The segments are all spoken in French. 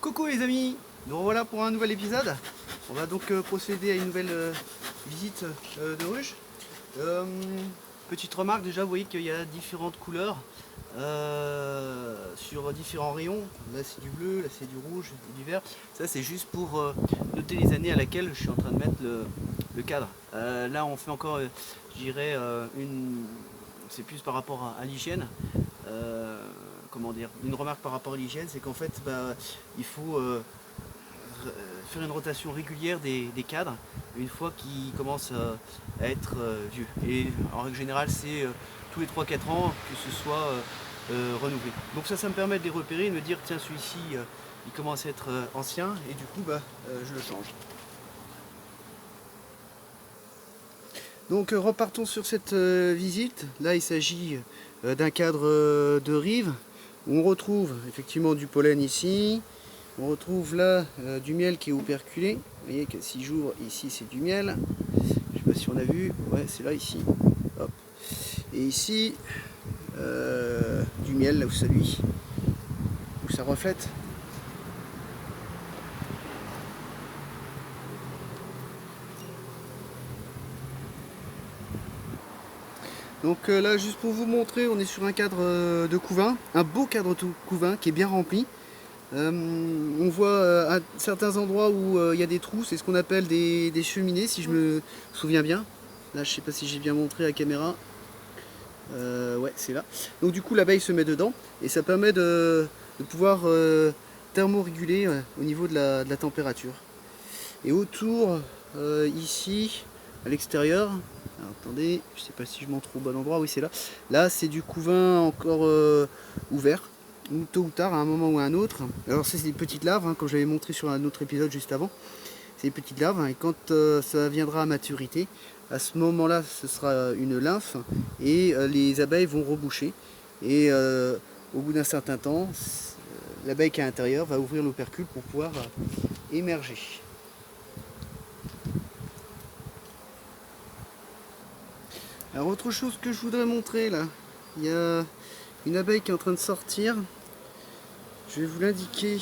Coucou les amis, nous revoilà pour un nouvel épisode. On va donc procéder à une nouvelle visite de ruche. Petite remarque, déjà vous voyez qu'il y a différentes couleurs sur différents rayons. Là c'est du bleu, là c'est du rouge et du vert. Ça c'est juste pour noter les années à laquelle je suis en train de mettre le cadre. Là on fait encore, je dirais, c'est plus par rapport à l'hygiène. Comment dire, une remarque par rapport à l'hygiène, c'est qu'en fait il faut faire une rotation régulière des cadres une fois qu'ils commencent à être vieux. Et en règle générale, c'est tous les 3-4 ans que ce soit renouvelé. Donc ça me permet de les repérer et de me dire tiens, celui-ci il commence à être ancien et du coup je le change. Donc repartons sur cette visite. Là il s'agit d'un cadre de rive. On retrouve effectivement du pollen ici. On retrouve là du miel qui est operculé. Vous voyez que si j'ouvre ici c'est du miel. Je sais pas si on a vu. Ouais, c'est là ici. Hop. Et ici du miel là où celui où ça reflète. Donc là juste pour vous montrer, on est sur un cadre de couvain, un beau cadre de couvain qui est bien rempli. On voit à certains endroits où il y a des trous, c'est ce qu'on appelle des cheminées si je me souviens bien. Là je sais pas si j'ai bien montré à la caméra. Ouais, c'est là. Donc du coup l'abeille se met dedans et ça permet de pouvoir thermoréguler au niveau de la température. Et autour, ici, à l'extérieur, attendez, je sais pas si je montre au bon endroit, oui c'est là. Là c'est du couvain encore ouvert, ou tôt ou tard, à un moment ou à un autre. Alors c'est des petites larves, hein, comme j'avais montré sur un autre épisode juste avant. C'est des petites larves, hein, et quand ça viendra à maturité, à ce moment-là ce sera une lymphe, et les abeilles vont reboucher. Et au bout d'un certain temps, l'abeille qui est à l'intérieur va ouvrir l'opercule pour pouvoir émerger. Alors autre chose que je voudrais montrer là, il y a une abeille qui est en train de sortir. Je vais vous l'indiquer.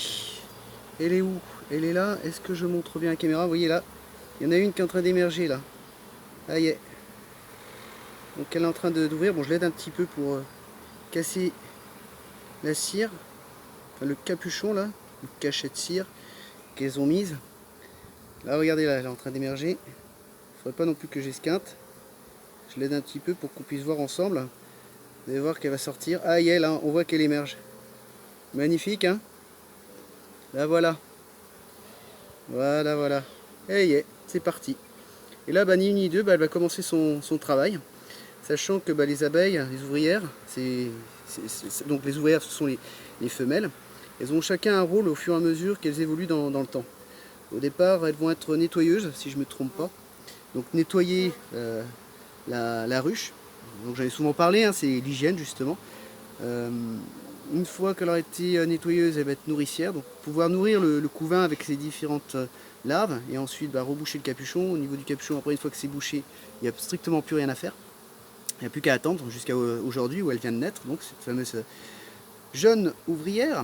Elle est où? Elle est là. Est-ce que je montre bien la caméra? Vous voyez là, il y en a une qui est en train d'émerger là. Ah y est. Donc elle est en train d'ouvrir. Bon, je l'aide un petit peu pour casser la cire, enfin, le capuchon là, le cachet de cire qu'elles ont mise. Là regardez là, elle est en train d'émerger. Il ne faudrait pas non plus que j'esquinte. Je l'aide un petit peu pour qu'on puisse voir ensemble. Vous allez voir qu'elle va sortir. Ah, y est, là, on voit qu'elle émerge. Magnifique, hein? Là, voilà. Voilà, voilà. Et y est, c'est parti. Et là, ni une ni deux, elle va commencer son travail. Sachant que les abeilles, les ouvrières, donc les ouvrières, ce sont les femelles. Elles ont chacun un rôle au fur et à mesure qu'elles évoluent dans le temps. Au départ, elles vont être nettoyeuses, si je ne me trompe pas. Donc nettoyer la ruche. Donc j'en ai souvent parlé, hein, c'est l'hygiène justement. Une fois qu'elle aura été nettoyeuse, elle va être nourricière, donc pouvoir nourrir le couvain avec ses différentes larves, et ensuite reboucher le capuchon. Au niveau du capuchon, après une fois que c'est bouché, il n'y a strictement plus rien à faire. Il n'y a plus qu'à attendre jusqu'à aujourd'hui où elle vient de naître, donc cette fameuse jeune ouvrière.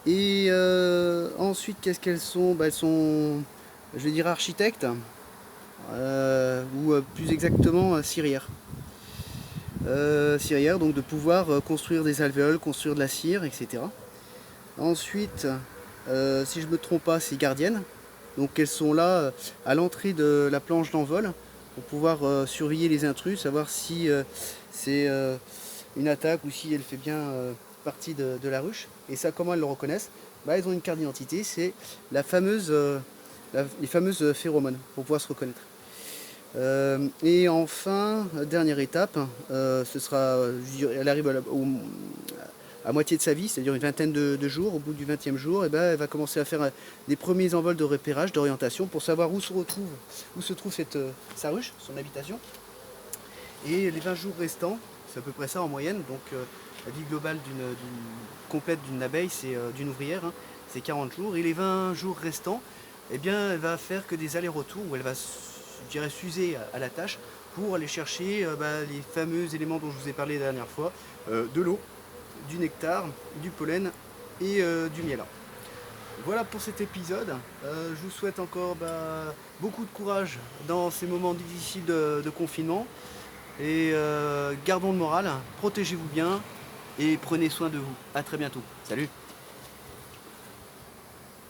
Et ensuite, qu'est-ce qu'elles sont? Elles sont, je vais dire, architectes, ou plus exactement cirières. Cirières, donc de pouvoir construire des alvéoles, construire de la cire, etc. Ensuite, si je ne me trompe pas, c'est gardiennes. Donc elles sont là à l'entrée de la planche d'envol pour pouvoir surveiller les intrus, savoir si c'est une attaque ou si elle fait bien partie de la ruche. Et ça, comment elles le reconnaissent? Elles ont une carte d'identité, c'est les fameuses phéromones pour pouvoir se reconnaître. Et enfin, dernière étape, ce sera, elle arrive à moitié de sa vie, c'est-à-dire une vingtaine de jours. Au bout du 20e jour, elle va commencer à faire des premiers envols de repérage, d'orientation, pour savoir où se trouve sa ruche, son habitation. Et les 20 jours restants, c'est à peu près ça en moyenne, donc la vie globale complète d'une abeille, c'est d'une ouvrière, hein, c'est 40 jours. Et les 20 jours restants, elle va faire que des allers-retours où elle va, je dirais, s'user à la tâche pour aller chercher les fameux éléments dont je vous ai parlé la dernière fois, de l'eau, du nectar, du pollen et du miel. Voilà pour cet épisode. Je vous souhaite encore beaucoup de courage dans ces moments difficiles de confinement. Et gardons le moral, protégez-vous bien et prenez soin de vous. A très bientôt. Salut!